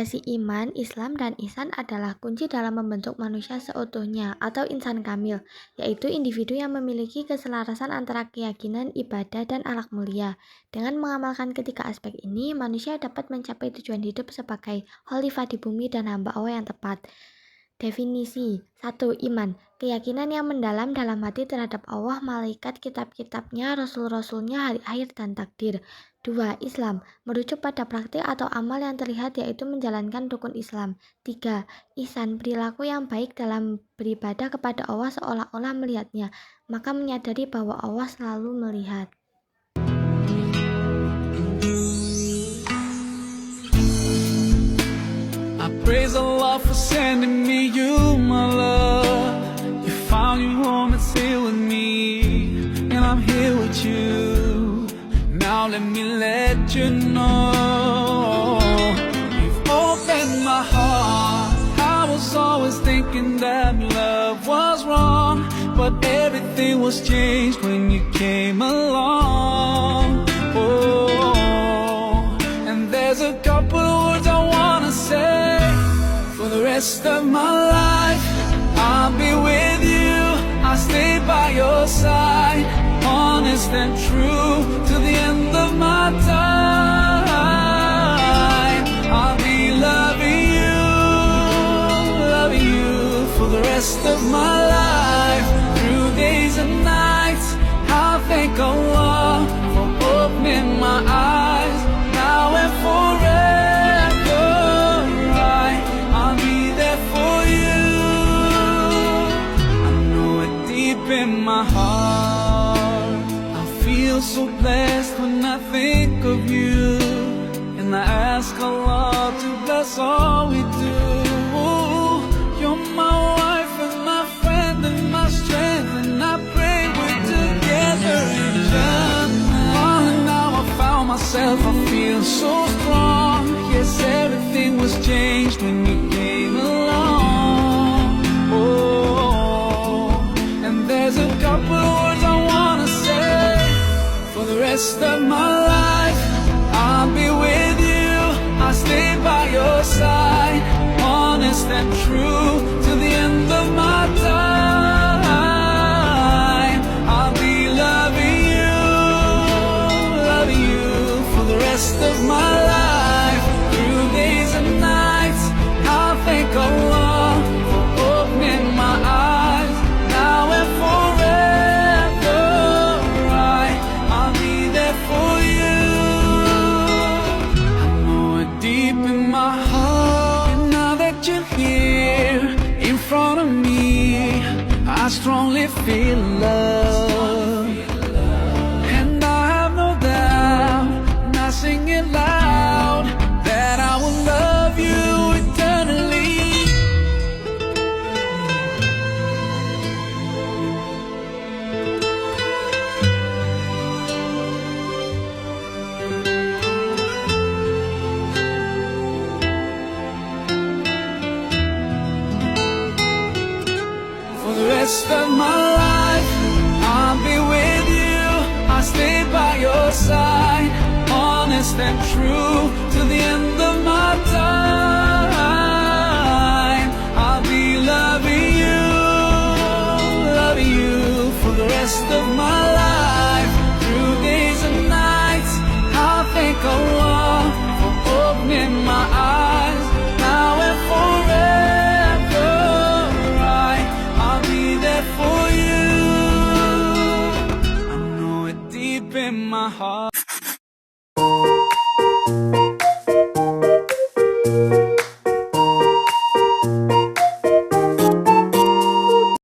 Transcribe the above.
Fondasi iman, Islam, dan ihsan adalah kunci dalam membentuk manusia seutuhnya atau insan kamil, yaitu individu yang memiliki keselarasan antara keyakinan, ibadah, dan akhlak mulia. Dengan mengamalkan ketiga aspek ini, manusia dapat mencapai tujuan hidup sebagai khalifah di bumi dan hamba Allah yang tepat. Definisi 1. Iman, keyakinan yang mendalam dalam hati terhadap Allah, malaikat, kitab-kitabnya, rasul-rasulnya, hari akhir, dan takdir. 2. Islam, merujuk pada praktik atau amal yang terlihat yaitu menjalankan rukun Islam. 3. Ihsan, perilaku yang baik dalam beribadah kepada Allah seolah-olah melihatnya, maka menyadari bahwa Allah selalu melihat. Praise Allah for sending me you, my love. You found your home, it's here with me, and I'm here with you. Now let me let you know, you've opened my heart. I was always thinking that love was wrong, but everything was changed when you came along. Oh, and there's a couple words I wanna say. For the rest of my life, I'll be with you, I'll stay by your side, honest and true, to the end of my time. I'll be loving you for the rest of my life, through days and nights. I'll thank Allah for opening my eyes, now and forever. In my heart, I feel so blessed when I think of you, and I ask Allah to bless all we do. You're my wife and my friend and my strength, and I pray we're together in Jannah. Oh, now I found myself, I feel so strong. Yes, everything was changed when you came along. There's a couple words I wanna say. For the rest of my life, I'll be with you, I'll stay by your side, honest and true, to the end of my time. I'll be loving you for the rest of my life, through days and nights. I'll thank Allah for opening my eyes, now and forever. I'll be there for you. I know it deep in my heart, and now that you're here in front of me, I strongly feel love, and I have no doubt, and I sing it loud, that I will love you eternally. Rest of my life, I'll be with you, I'll stay by your side, honest and true, to the end of my time. I'll be loving you for the rest of my life, through days and nights. I'll thank Allah for opening my eyes, now and forever. For you, I know it deep in my heart.